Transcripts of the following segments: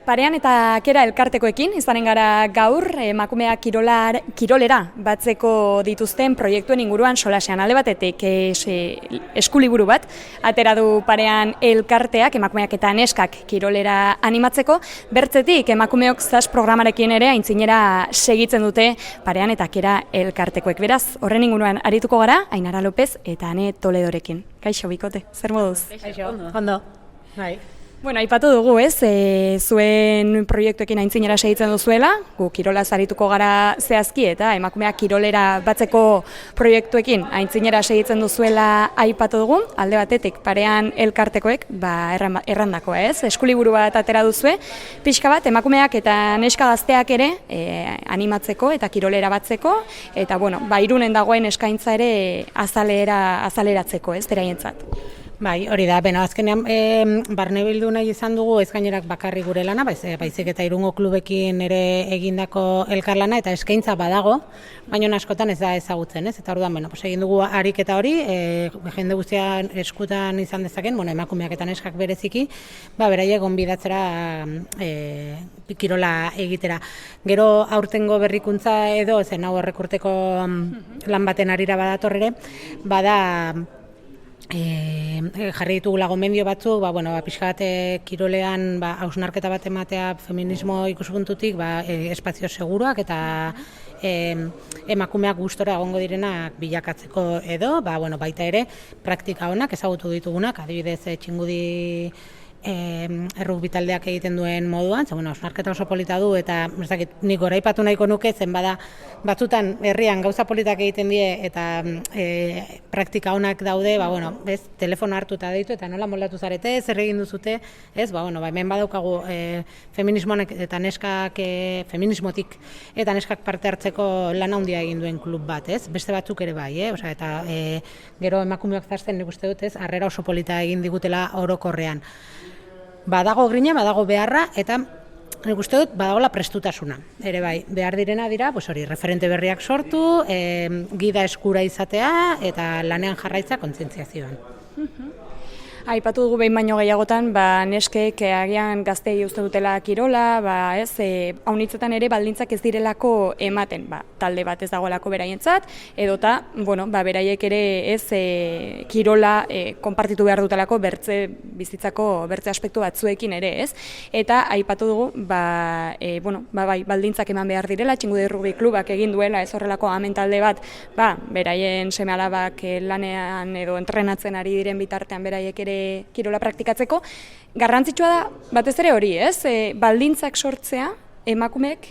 Parean eta Kera elkartekoekin izanen gara gaur, emakumeak kirolera batzeko dituzten proiektuen inguruan solasean. Alde batetik eskuliburu bat, atera du Parean elkarteak, emakumeak eta neskak kirolera animatzeko, bertzetik emakumeok zas programarekin ere aintzinera segitzen dute Parean eta Kera elkartekoek. Beraz, horren inguruan arituko gara, Ainara López eta Ane Toledorekin. Kaixo, bikote, zer moduz? Kaixo, ondo. Bai. Bueno, aipatu dugu, zuen proiektuekin aintzinera segitzen duzuela, gu kirolaz arituko gara zehazki eta emakumeak kirolera batzeko proiektuekin aintzinera segitzen duzuela aipatu dugu, alde batetik Parean elkartekoek, errandakoa eskuliburu bat atera duzue, pixka bat emakumeak eta neska gazteak ere animatzeko eta kirolera batzeko, eta bueno, Irunen dagoen eskaintza ere azaleratzeko, beraientzat. Bai, hori da, azkenean barne bildu nahi izan dugu ez gainerak bakarri gure lana, baizik eta Irungo klubekin ere egindako elkarlana eta eskaintza badago, baina askotan ez da ezagutzen, eta orduan, egin dugu ariketa hori, jende guztian eskutan izan dezaken, emakumeak eta neskak bereziki, beraiek gonbidatzera kirola egitera. Gero aurtengo berrikuntza edo, zen hau horrekurteko lan baten arira badator ere, bada jarri ditugula gomendio batzuk, pixka bat kirolean hausnarketa bat ematea feminismo ikuspuntutik espazio seguruak eta emakumeak gustora egongo direnak bilakatzeko edo, baita ere praktika honak ezagutu ditugunak, adibidez txingudi errugbi taldeak egiten duen moduan, hausnarketa oso polita du eta nik goraipatu nahiko nuke zen batzutan herrian gauza politak egiten die eta praktika honak daude, telefono hartu eta deitu eta nola moldatu zarete, zer egin duzute, hemen badaukagu feminismoak eta neskak feminismotik eta neskak parte hartzeko lan handia egin duen klub bat, beste batzuk ere bai, eta gero emakumeak zazten nik uste dut, harrera oso polita egin digutela orokorrean. Badago grina, badago beharra, eta nik uste dut badagola prestutasuna. Ere bai, behar direna dira, referente berriak sortu, gida eskura izatea, eta lanean jarraitza kontzientziazioan. Aipatu dugu behin baino gehiagotan, neskek agian gaztei uste dutela kirola, haunitzetan ere baldintzak ez direlako ematen, talde bat ez dagoelako beraientzat, edota, beraiek ere ez kirola konpartitu behar dutelako bizitzako bertze aspektu batzuekin ere, ez? Eta aipatu dugu, baldintzak eman behar direla, Txingudi Rugby Klubak egin duela ez horrelako amen talde bat, beraien seme-alabak lanean edo entrenatzen ari diren bitartean beraiek ere kirola praktikatzeko. Garrantzitsua da, batez ere hori, baldintzak sortzea, emakumeek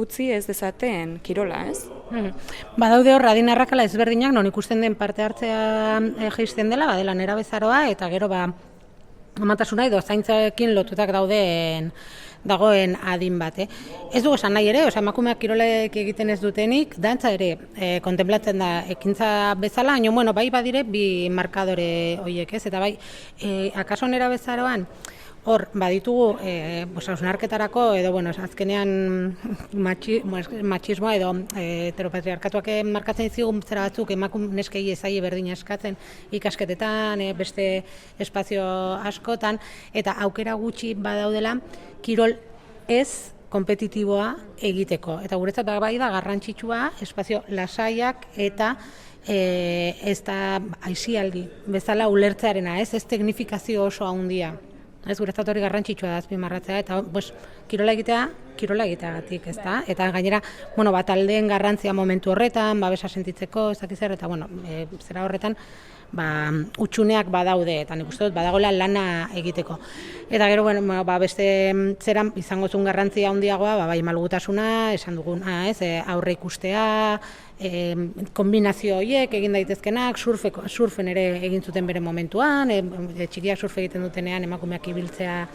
utzi ez dezaten kirola, ez? Badaude hor, adin arrakala ezberdinak, non ikusten den parte hartzea jaisten dela, badela nerabezaroa, eta gero amatasuna edo zaintzaekin lotutak dagoen adin bat. Ez dugu esan nahi ere, emakumeak kirolek egiten ez dutenik, dantza ere kontemplatzen da ekintza bezala, baina bai badire bi markadore horiek, ez? Eta bai, akaso nerabezaroan, hor, baditugu, hausnarketarako, edo, azkenean matxismoa edo heteropatriarkatuak markatzen zigun zera batzuk neskei ezaie berdin eskatzen ikasketetan, beste espazio askotan, eta aukera gutxi badaudela kirol ez kompetitiboa egiteko. Eta guretzat bai da garrantzitsua espazio lasaiak eta ez da aisialdi bezala ulertzearena, ez teknifikazio oso handia. Ez guretzat hori garrantzitsua da azpimarratzea eta kirola egiteagatik, ez da? Eta gainera, taldeen garrantzia momentu horretan, babesa sentitzeko, ez dakiz zer, eta zera horretan, utxuneak badaude, eta nik uste dut badagoela lana egiteko. Eta gero, beste zeran izango zuen garrantzia handiagoa, bai malgutasuna, esan duguna, aurre ikustea, kombinazio horiek egin daitezkenak, surfen ere egin zuten bere momentuan, txikiak surfe egiten dutenean emakumeak ibiltzea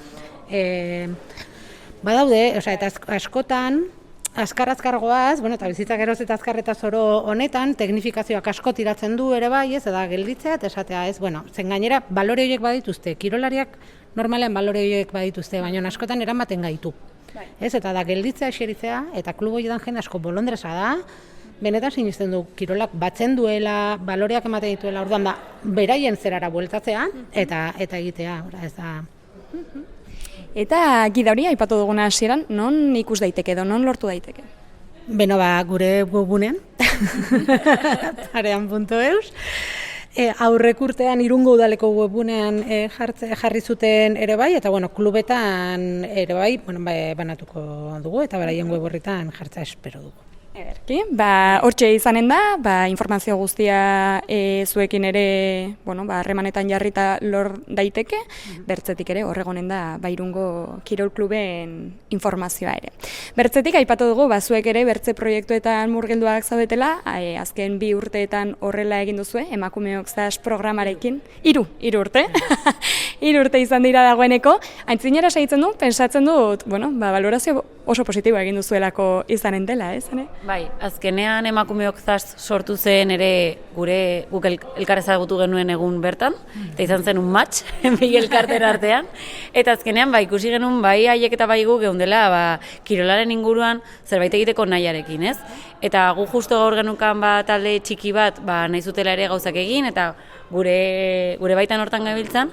badaude, eta askotan azkar goaz, eta bizitza geroz eta azkar eta zoro honetan, teknifikazioak asko tiratzen du ere bai, eta gelditzea, eta esatea zen gainera balore horiek badituzte, kirolariak normalean balore horiek badituzte, baina askotan eramaten gaitu. Eta da gelditzea eseritzea, eta klubo jodan jende asko bolondresa da, benetan sinisten du kirolak batzen duela, baloreak ematen dituela, orduan beraien zerara bueltatzea eta egitea, ez da. Eta gida hori aipatu duguna hasieran, non ikus daiteke edo non lortu daiteke? Beno, gure webgunean, parean.eus. Aurrek urtean Irungo udaleko webgunean jarri zuten ere bai, eta klubetan ere bai, banatuko dugu, eta beraien web horritan jartza espero dugu. Ederki, hortxe izanen da, informazio guztia zuekin ere, harremanetan jarrita lor daiteke, bertzetik ere horregonen da Irungo Kirol Kluben informazioa ere. Bertzetik aipatu dugu, zuek ere bertze proiektuetan murgilduak zaudetela, azken 2 urteetan horrela egin duzue, emakumeok zaz programarekin, 3 urte, 3 urte izan dira dagoeneko, aintzinera segitzen du, pensatzen dut, balorazio oso positiboa egin duzuelako izanen dela, ez? Bai, azkenean emakumeok zaz sortu zen ere guk elkar ezagutu genuen egun bertan, eta izan zen un match, bi elkarten artean, eta azkenean ikusi genuen bai haiek eta bai gu geundela kirolaren inguruan zerbait egiteko nahiarekin, ez? Eta gu justo gaur genukan talde txiki bat nahi zutela ere gauzak egin, eta gure baitan hortan gabiltzan,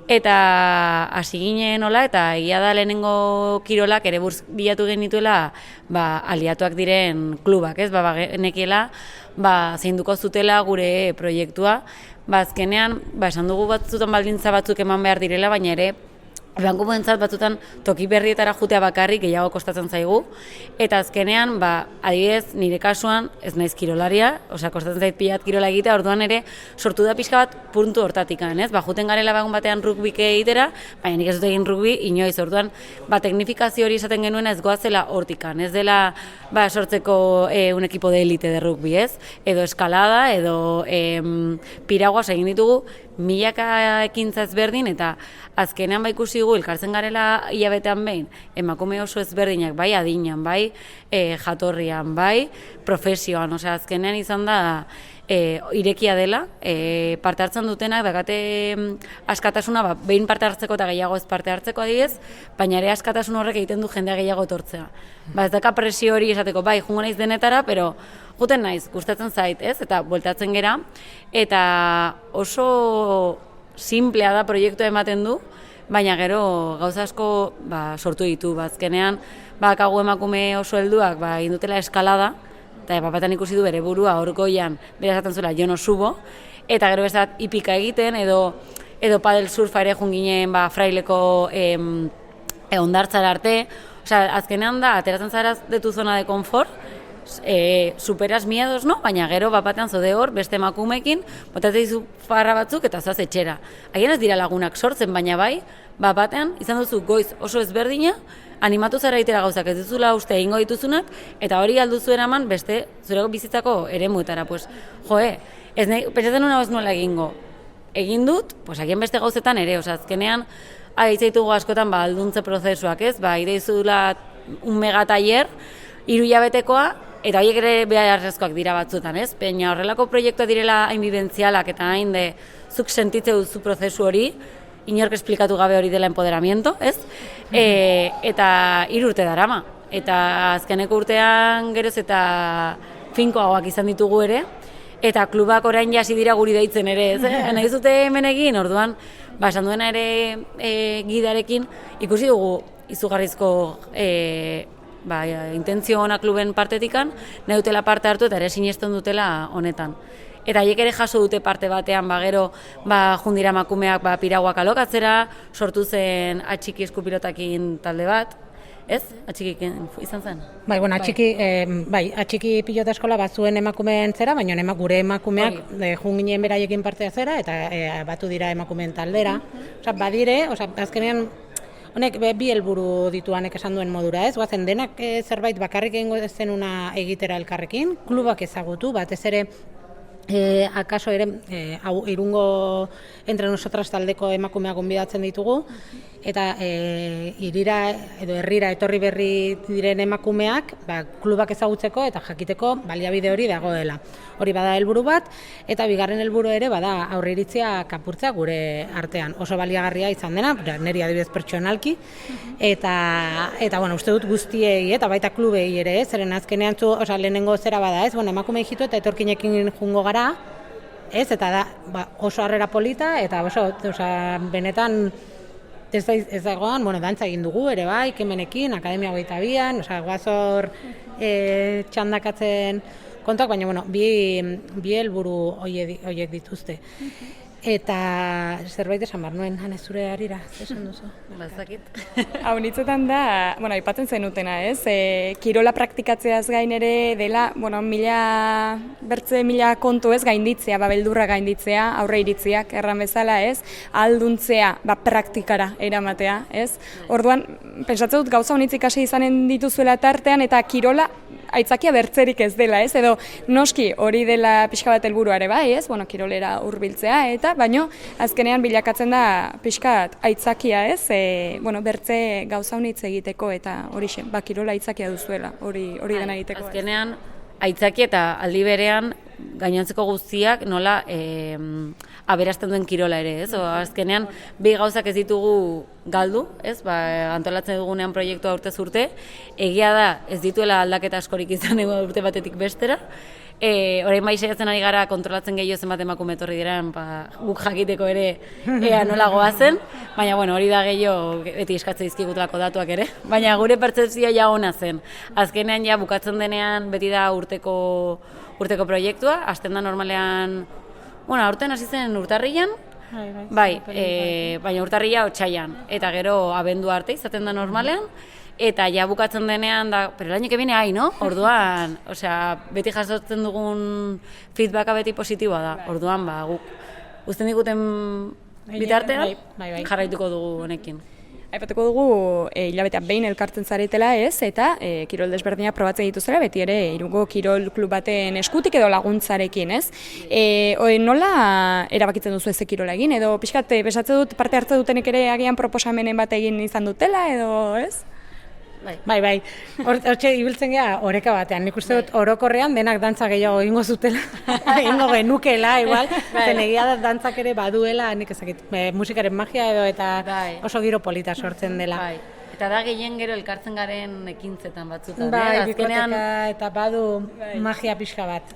eta hasi ginen hola, eta egia da lehenengo kirolak ere burz bilatu genituela aliatuak diren klubak, ez? Genekiela zeinduko zutela gure proiektua, azkenean esan dugu batzutan baldintza batzuk eman behar direla, baina ere bankuentzat batzutan toki berrietara jutea bakarrik gehiago kostatzen zaigu, eta azkenean, adibidez, nire kasuan, ez naiz kirolaria, kostatzen zait pilat kirola egitea, orduan ere sortu da pixka bat puntu hortatikan, ez? Juten garela egun batean rugbik egitera, baina nik ez dut egin rugbi, inoiz, orduan, teknifikazio hori esaten genuena ez goazela hortikan, ez dela sortzeko un equipo de elite de rugbi, ez? Edo eskalada, edo piraguas egin ditugu, milaka ekintza ezberdin, eta azkenean ikusi dugu elkartzen garela hilabetean behin, emakume oso ezberdinak, bai adinan, bai jatorrian, bai profesioan, azkenean izan da irekia dela, parte hartzen dutenak, dakate askatasuna, behin parte hartzeko eta gehiago ez parte hartzeko adibidez, baina ere askatasun horrek egiten du jendea gehiago etortzea. Ez daka presio hori esateko, joango naiz denetara, pero juten naiz, gustatzen zait, ez? Eta bueltatzen gera, eta oso simplea da proiektua ematen du, baina gero gauza asko sortu ditu. Azkenean, kagu emakume oso helduak indutela eskalada, eta batean ikusi du bere burua orgoian, bera esaten zuela, jo no subo, eta gero bezat hipika egiten, edo padel surfa ere junginen fraileko ondartzara arte. Azkenean da, ateratzen zara detu zona de konfort, superas miedos, no? Baina gero batean zode hor, beste emakumeekin, botatzen dizu farra batzuk eta zoaz etxera. Haien ez dira lagunak sortzen, baina batean izan duzu goiz oso ezberdina, animatu zara itera gauzak ez duzula uste egingo dituzunak, eta hori alduzu eraman beste zureko bizitzako eremuetara. Pentsatzen nuna ez nuela egingo. Egin dut, haien beste gauzetan ere, azkenean, aitzaitugu askotan alduntze prozesuak, ez? Ideizula un megatailer, 3 hilabetekoa, eta horiek ere beharrezkoak dira batzutan, ez? Baina horrelako proiektua direla hain bibentzialak eta hain zuk sentitze duzu prozesu hori, inork esplikatu gabe hori dela empoderamiento, ez? Eta 3 urte darama. Eta azkeneko urtean geroz eta finkoagoak izan ditugu ere, eta klubak orain jasi dira guri deitzen ere, ez? Nahi zute hemen egin, orduan, esan duena ere gidarekin, ikusi dugu izugarrizko intentzio ona kluben partetikan, nahi dutela parte hartu eta ere sinesten dutela honetan. Eta haiek ere jaso dute parte batean, gero jundira emakumeak piraguak alokatzera, sortu zen atxiki eskupilotakin talde bat, ez? Atxiki izan zen? Atxiki pilota eskola bazuen emakumeen zera, baina gure emakumeak junginen beraiekin partea zera, eta batu dira emakumeen taldera. Badire, azkenean, honek bi helburu dituanek esan duen modura, ez? Guazen denak zerbait bakarrik egingo zenuna egitera elkarrekin, klubak ezagutu, batez ere akaso ere Irungo entre nosotras taldeko emakumeak gonbidatzen ditugu, eta hirira edo herrira etorri berri diren emakumeak klubak ezagutzeko eta jakiteko baliabide hori dagoela. Hori bada helburu bat, eta bigarren helburu ere bada aurreiritzia kapurtzea gure artean. Oso baliagarria izan dena, niri adibidez pertsonalki, eta uste dut guztiei, eta baita klubei ere, zeren azkenean lehenengo zera bada, ez? Emakume hijitu eta etorkinekin jungo gara, ez? Eta da oso harrera polita, eta benetan ez dagoan, dantza egin dugu ere bai, kemenekin, Akademia 22an, guazor txandakatzen kontak, baina bi helburu horiek dituzte. Eta zerbait esan behar nuen, Hane, zure harira, esan duzu? Bazakit. Hau nitzetan da, aipatzen zenutena, ez? Kirola praktikatzeaz gain ere dela, mila kontu ez gainditzea, beldurra gainditzea, aurre iritziak erran bezala, ez? Alduntzea, praktikara eramatea, ez? Orduan, pentsatzen dut gauza honitz ikasi izanen dituzuela tartean, eta kirola aitzakia bertzerik ez dela, ez? Edo noski hori dela pixka bat helburuare bai, ez? Kirolera hurbiltzea eta baino azkenean bilakatzen da pixkat aitzakia, ez? Bertze gauza honitz egiteko eta horixe, kirola aitzakia duzuela, hori dena egiteko. Azkenean aitzaki eta aldi berean gainontzeko guztiak nola aberasten duen kirola ere, ez? Azkenean bi gauzak ez ditugu galdu, ez? Antolatzen dugunean proiektua urtez urte, egia da ez dituela aldaketa askorik izan urte batetik bestera. Orain bai saiatzen ari gara kontrolatzen gehiago zenbat emakume etorri diren, guk jakiteko ere ea nola goazen, baina hori da gehiago beti eskatzen dizkigutelako datuak ere, baina gure pertzepzioa ja ona zen. Azkenean ja bukatzen denean beti da urteko proiektua, hasten da normalean, aurten hasi zen urtarrilan, baina urtarrila otsailean, eta gero abendua arte izaten da normalean, eta ja bukatzen denean da, pero el año que viene hay, no? Orduan, beti jasotzen dugun feedbacka beti positiboa da. Orduan, guk uzten diguten bitartean jarraituko dugu honekin. Aipatuko dugu hilabetean behin elkartzen zaretela, ez? Eta kirol desberdinak probatzen dituzela, beti ere Irungo kirol klub baten eskutik edo laguntzarekin, ez? Nola erabakitzen duzu ez kirola egin? Edo pixkat besatzen dut parte hartze dutenek ere agian proposamenen bat egin izan dutela, edo ez? Bai. Hortxe ibiltzen geha oreka batean. Nik uste dut orokorrean denak dantza gehiago egingo zutela. Egingo genukela, igual. Zen egia da dantzak ere baduela, nik ezakit, musikaren magia edo eta oso giro polita sortzen dela. Eta da gehien gero elkartzen garen ekintzetan batzutan. Bikoteka eta badu magia pixka bat.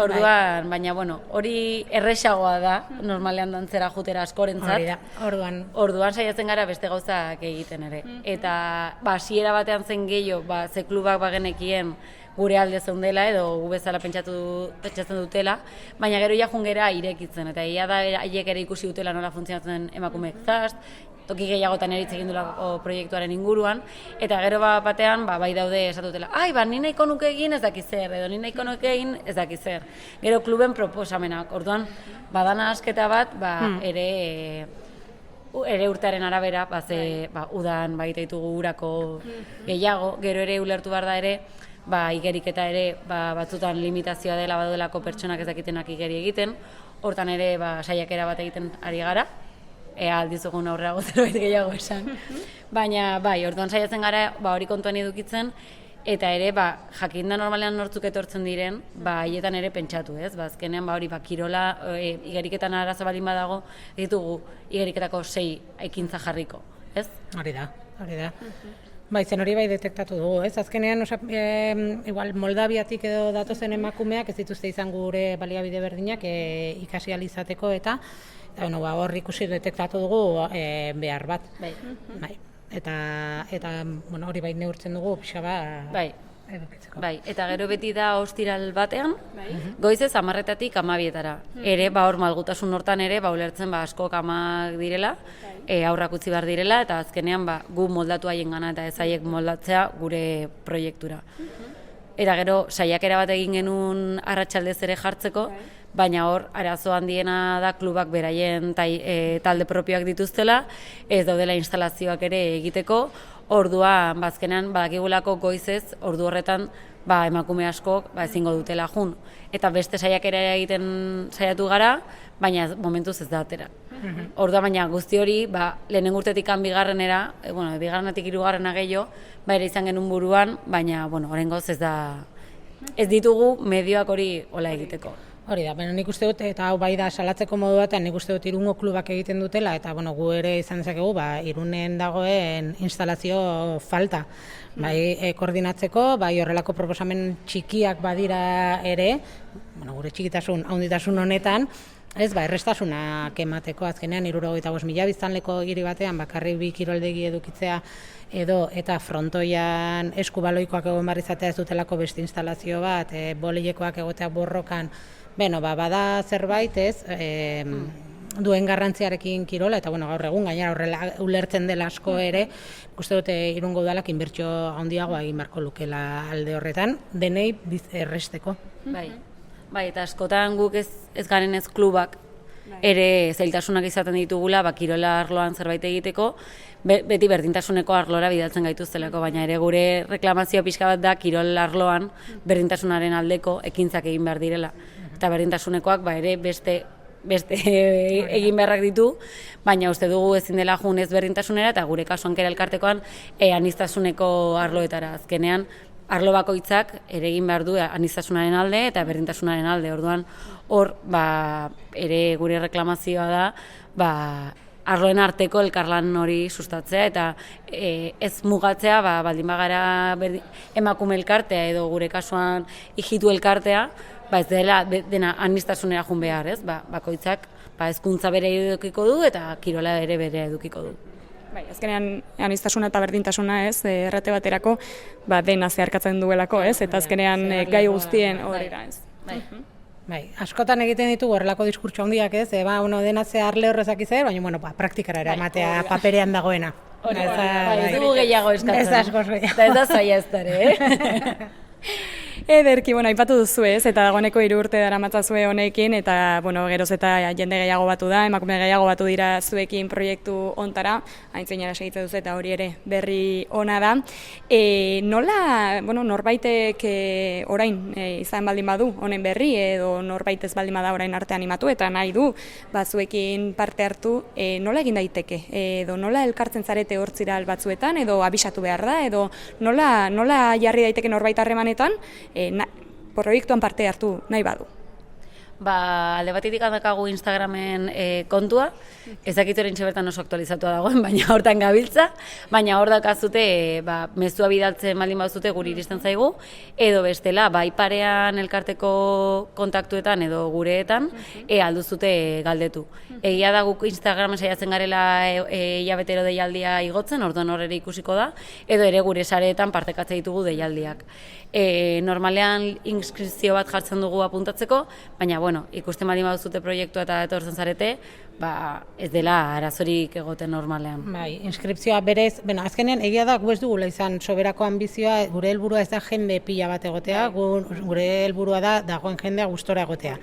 Orduan, baina hori erresagoa da, normalean dantzera jutera askorentzat. Hori da, orduan saiatzen gara beste gauzak egiten ere. Eta hasiera batean zen gehiago, ze klubak bagenekien gure alde zeundela edo gu bezala pentsatzen dutela, baina gero ja jungera irekitzen, eta ia da haiek ere ikusi dutela nola funtzionatzen emakumeek zast, toki gehiagotan eritz egin dulako proiektuaren inguruan, eta gero batean bai daude esatutela, ni nahiko nuke egin ez dakiz zer, edo ni nahiko nuke egin ez dakiz zer. Gero kluben proposamenak, orduan badana asketa bat ere urtearen arabera, udan baita ditugu urako gehiago, gero ere ulertu behar da ere, igeriketa ere batzutan limitazioa dela baduelako pertsonak ez dakitenak igeri egiten, hortan ere saiakera bat egiten ari gara, aldizugun aurrera zerbait gehiago esan. Baina, orduan saiatzen gara hori kontuan edukitzen, eta ere, jakin da normalean nortzuk etortzen diren, haietan ere pentsatu, ez? Azkenean, hori, kirola, igeriketan arazo baldin badago, ditugu igeriketako 6 ekintza jarriko, ez? Hori da. Zen hori detektatu dugu, ez? Azkenean, igual Moldaviatik edo datozen emakumeak ez dituzte izan gure baliabide berdinak ikasi ahal izateko eta hor ikusi detektatu dugu behar bat. Eta hori neurtzen dugu pixa edukitzeko. Eta gero beti da ostiral batean, goizez 10:00 - 12:00. Ere, hor malgutasun hortan ere, ulertzen askok amak direla, aurrak utzi behar direla, eta azkenean gu moldatu haien gana eta ez haiek moldatzea gure proiektura. Eta gero, saiakera bat egin genuen arratsaldez ere jartzeko, baina hor, arazo handiena da klubak beraien talde propioak dituztela, ez daudela instalazioak ere egiteko, orduan, azkenean, badakigulako goizez, ordu horretan, emakume askok ezingo dutela jun. Eta beste saiakera egiten saiatu gara, baina momentuz ez da atera. Orduan, baina guzti hori, lehenengo urtetik bigarrenera, bigarrenetik hirugarrena gehiago, ere izan genuen buruan, baina, oraingoz ez ditugu medioak hori hola egiteko. Hori da, nik uste dut, eta hau da salatzeko modu batean, nik uste dut Irungo klubak egiten dutela, eta gu ere izan dezakegu, Irunen dagoen instalazio falta. Koordinatzeko, horrelako proposamen txikiak badira ere, gure txikitasun, handitasun honetan, ez, errestasunak emateko, azkenean 75.000 biztanleko hiri batean bakarrik 2 kiroldegi edukitzea eta frontoian eskubaloikoak egon behar izatea ez dutelako beste instalazio bat, boleilekoak egotea borrokan, bada zerbait, ez, duen garrantziarekin kirola, eta gaur egun gainera horrela ulertzen dela asko ere, uste dute Irungo Udalak inbertsio handiagoa egin beharko lukela alde horretan, denei erresteko. Bai, eta askotan guk ez garen ez klubak ere zailtasunak izaten ditugula, kirola arloan zerbait egiteko, beti berdintasuneko arlora bidaltzen gaituztelako, baina ere gure reklamazio pixka bat da kirol arloan berdintasunaren aldeko ekintzak egin behar direla. Eta berdintasunekoak ere beste egin beharrak ditu, baina uste dugu ezin dela jun ez berdintasunera, eta gure kasuan kera elkartekoan aniztasuneko arloetara. Azkenean, arlo bakoitzak ere egin behar du aniztasunaren alde eta berdintasunaren alde. Orduan, hor ere gure reklamazioa da arloen arteko elkarlan hori sustatzea eta ez mugatzea baldin bagara emakume elkartea edo gure kasuan hijitu elkartea, ez dena aniztasunera jun behar, ez? Bakoitzak hezkuntza bere edukiko du eta kirola ere bere edukiko du. Azkenean aniztasuna eta berdintasuna, ez, errate baterako dena zeharkatzen duelako, ez, eta azkenean gai guztien horrela, ez. Askotan egiten ditugu horrelako diskurtso handiak, ez, dena zeharle horrezak izan, baina, praktikara eramatea paperean dagoena. Ez dugu gehiago eskatzen. Eta ez da zaila ez dara, Ederki, aipatu duzu ez, eta dagoeneko 3 urte daramatzazue honekin, eta geroz eta jende gehiago batu da, emakume gehiago batu dira zuekin proiektu hontara, aintzeinera segitzen duzu eta hori ere berri ona da. Nola, norbaitek orain izan baldin badu honen berri, edo norbait ez baldin bada orain arte animatu, eta nahi du zuekin parte hartu, nola egin daiteke? Edo nola elkartzen zarete hortziral batzuetan, edo abisatu behar da, edo nola jarri daiteke norbait harremanetan, proiektuan parte hartu nahi badu. Alde batetik handakagu Instagramen kontua, ez dakit oraintxe bertan oso aktualizatua dagoen, baina hortan gabiltza, baina hor dakazute mezua bidaltzen baldin bazute guri iristen zaigu, edo bestela, parean elkarteko kontaktuetan edo gureetan, alduzute galdetu. Egia da guk Instagramen saiatzen garela hilabetero deialdia igotzen, orduan horre ikusiko da, edo ere gure sareetan partekatze ditugu deialdiak. Normalean inskripzio bat jartzen dugu apuntatzeko, baina ikusten baldin baduzute proiektua eta etortzen zarete, ez dela arazorik egoten normalean. Inskripzioa berez, azkenean egia da gu ez dugula izan soberako ambizioa, gure helburua ez da jende pila bat egotea, gure helburua da dagoen jendea gustora egotea.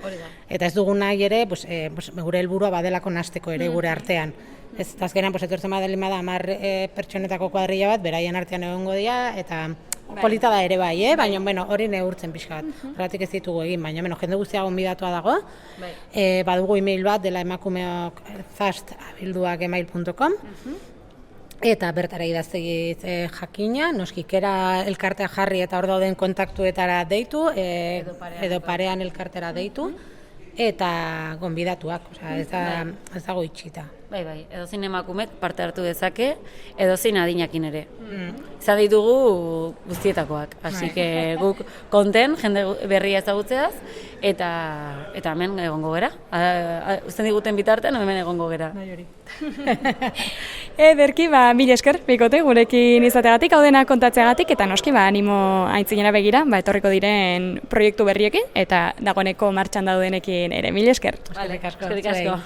Eta ez dugu nahi ere, gure helburua badelako nasteko ere gure artean. Ez azkenean, etortzen badalin bada 10 pertsonetako kuadrilla bat, beraien artean egongo dira, eta polita da ere baina hori neurtzen pixka bat. Horregatik ez ditugu egin, baina jende guztia gonbidatua dago. Badugu email bat dela emakumeok fast@gmail.com eta bertara idaztegiz jakina, noskikera elkartea jarri eta hor dauden kontaktuetara deitu, edo parean elkartera deitu, eta gonbidatuak, ez dago itxita. Edozein emakumek parte hartu dezake, edozein adinakin ere. Izan ditugu guztietakoak, hasi que guk konten, jende berria ezagutzeaz, eta hemen egongo gera. Uzten diguten bitartean, hemen egongo gera. Ederki, mila esker, bikote, gurekin izateagatik, hau dena kontatzeagatik, eta noski, animo aintzinera begira, etorriko diren proiektu berriekin, eta dagoeneko martxan daudenekin ere, mila esker. Eskerrik asko.